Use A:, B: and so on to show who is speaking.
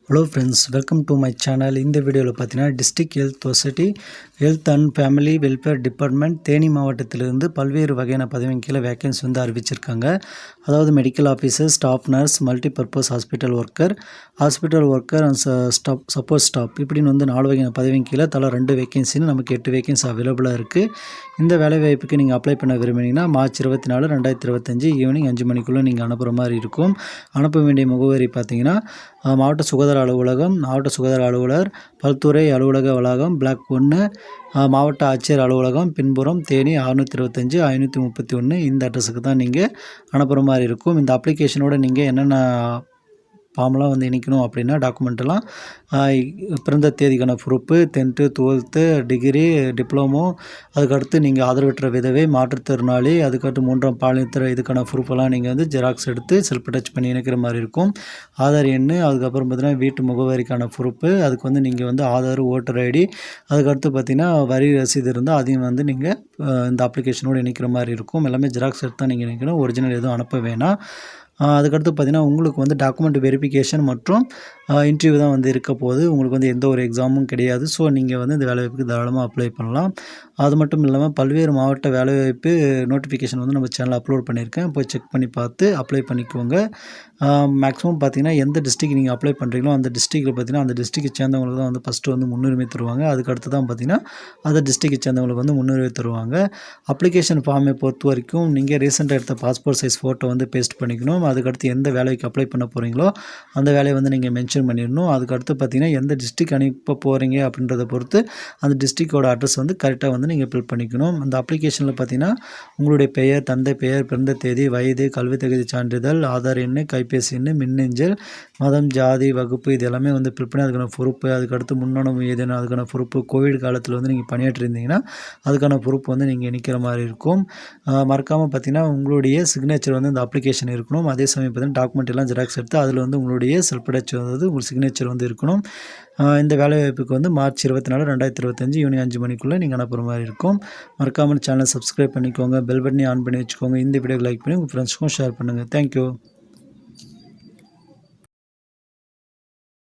A: Hello friends, welcome to my channel. இந்த வீடியோவில் பார்த்தீங்கன்னா district health society health and family welfare department Theni மாவட்டத்திலிருந்து பல்வேறு வகையான பதவியின் கீழே வேக்கன்சி வந்து அறிவிச்சிருக்காங்க. அதாவது medical officer, staff nurse, multipurpose hospital worker and support staff இப்படின்னு வந்து 4 வகையான பதவியின் கீழே தலா 2 வேக்கன்சின்னு நமக்கு 8 வேக்கன்சி அவைலபிளாக இருக்குது. இந்த வேலைவாய்ப்புக்கு நீங்கள் அப்ளை பண்ண விரும்பினீங்கன்னா மார்ச் 24, 2025 ஈவினிங் 5 மணிக்குள்ளே நீங்கள் அனுப்புகிற மாதிரி இருக்கும். அனுப்ப வேண்டிய முகவரி பார்த்தீங்கன்னா மாவட்ட சுகாதார அலுவலகம், மாவட்ட சுகாதார அலுவலர், பல்துறை அலுவலக வளாகம், பிளாக் 1, மாவட்ட ஆட்சியர் அலுவலகம், பின்புறம், தேனி 625 531 இந்த அட்ரஸுக்கு தான் நீங்கள் அனுப்புகிற மாதிரி இருக்கும். இந்த அப்ளிகேஷனோட நீங்கள் என்னென்ன ஃபார்ம்லாம் வந்து இணைக்கணும் அப்படின்னா டாக்குமெண்ட்டெல்லாம் பிறந்த தேதிக்கான proof, 10th 12th degree, diploma, அதுக்கடுத்து நீங்கள் ஆதரவற்ற விதவை, மாற்றுத்திறனாளி, அதுக்கடுத்து 3ஆம் பாலினத்தர் இதுக்கான ப்ரூஃபெல்லாம் நீங்கள் வந்து ஜெராக்ஸ் எடுத்து செல்ஃப் அட்டாச் பண்ணி இணைக்கிற மாதிரி இருக்கும். ஆதார் எண், அதுக்கப்புறம் பார்த்தீங்கன்னா வீட்டு முகவரிக்கான ப்ரூஃபு, அதுக்கு வந்து நீங்கள் வந்து ஆதார், ஓட்டர் ஐடி, அதுக்கடுத்து பார்த்தீங்கன்னா வரி ரசீது இருந்தால் அதையும் வந்து நீங்கள் இந்த அப்ளிகேஷனோடு இணைக்கிற மாதிரி இருக்கும். எல்லாமே ஜெராக்ஸ் எடுத்து தான் நீங்கள் இணைக்கணும், ஒரிஜினல் எதுவும் அனுப்ப வேணாம். அதுக்கடுத்து பார்த்தீங்கன்னா உங்களுக்கு வந்து டாக்குமெண்ட் வெரிஃபிகேஷன் மற்றும் இன்டர்வியூ தான் வந்து இருக்க போகுது. உங்களுக்கு வந்து எந்த ஒரு எக்ஸாமும் கிடையாது. ஸோ நீங்கள் வந்து இந்த வேலைவாய்ப்புக்கு தாராளமாக அப்ளை பண்ணலாம். அது மட்டும் இல்லாமல் பல்வேறு மாவட்ட வேலைவாய்ப்பு நோட்டிஃபிகேஷன் வந்து நம்ம சேனலில் அப்லோட் பண்ணியிருக்கேன். போய் செக் பண்ணி பார்த்து அப்ளை பண்ணிக்கோங்க. மேக்ஸிமம் பார்த்தீங்கன்னா எந்த டிஸ்ட்ரிக்ட் நீங்கள் அப்ளை பண்ணுறீங்களோ அந்த டிஸ்ட்ரிக்ட்டில் பார்த்தீங்கன்னா அந்த டிஸ்ட்ரிக்டை சேர்ந்தவங்களுக்கு தான் வந்து ஃபஸ்ட்டு வந்து முன்னுரிமை தருவாங்க. அதுக்கடுத்து தான் பார்த்தீங்கன்னா அந்த டிஸ்ட்ரிக்டை சேர்ந்தவங்களுக்கு வந்து முன்னுரிமை தருவாங்க. அப்ளிகேஷன் ஃபார்மை பொறுத்த வரைக்கும் நீங்கள் ரீசெண்டாக எடுத்த பாஸ்போர்ட் சைஸ் ஃபோட்டோ வந்து பேஸ்ட் பண்ணிக்கணும். அதுக்கடுத்து எந்த வேலைக்கு அப்ளை பண்ண போகிறீங்களோ அந்த வேலையை வந்து நீங்கள் மென்ஷன் பண்ணிடணும். அதுக்கடுத்து பார்த்தீங்கன்னா எந்த டிஸ்ட்ரிக்ட் அனுப்ப போகிறீங்க அப்படின்றத பொறுத்து அந்த டிஸ்ட்ரிக்டோட அட்ரஸ் வந்து கரெக்டாக வந்து நீங்கள் ஃபில் பண்ணிக்கணும். அந்த அப்ளிகேஷனில் பார்த்தீங்கன்னா உங்களுடைய பெயர், தந்தை பெயர், பிறந்த தேதி, வயது, கல்வி தகுதி சான்றிதழ், ஆதார் எண், கைபேசி எண், மின்னஞ்சல், மதம், ஜாதி, வகுப்பு இது எல்லாமே வந்து ஃபில் பண்ணி அதுக்கான பொறுப்பு, அதுக்கடுத்து முன்னணு ஏதேனும் அதுக்கான பொறுப்பு, கோவிட் காலத்தில் வந்து நீங்கள் பணியாற்றிருந்தீங்கன்னா அதுக்கான பொறுப்பு வந்து நீங்கள் இணைக்கிற மாதிரி இருக்கும். மறக்காமல் பார்த்தீங்கன்னா உங்களுடைய சிக்னேச்சர் வந்து இந்த அப்ளிகேஷன் இருக்கணும். அதே சமயம் பார்த்தீங்கன்னா டாக்குமெண்ட் எல்லாம் ஜெராக்ஸ் எடுத்து அதில் வந்து உங்களுடைய செல்ஃப் அட்டாச் வந்து உங்கள் சிக்னேச்சர் வந்து இருக்கணும். இந்த வேலைவாய்ப்புக்கு வந்து மார்ச் 24, 2025 ஈவினிங் 5 மணிக்குள்ளே நீங்கள் அனுப்புகிற மாதிரி இருக்கும். மறக்காமல் சேனலை சப்ஸ்கிரைப் பண்ணிக்கோங்க, பெல் பட்டனை ஆன் பண்ணி வச்சுக்கோங்க. இந்த வீடியோக்கு லைக் பண்ணி உங்கள் ஃப்ரெண்ட்ஸ்க்கும் ஷேர் பண்ணுங்கள். தேங்க்யூ.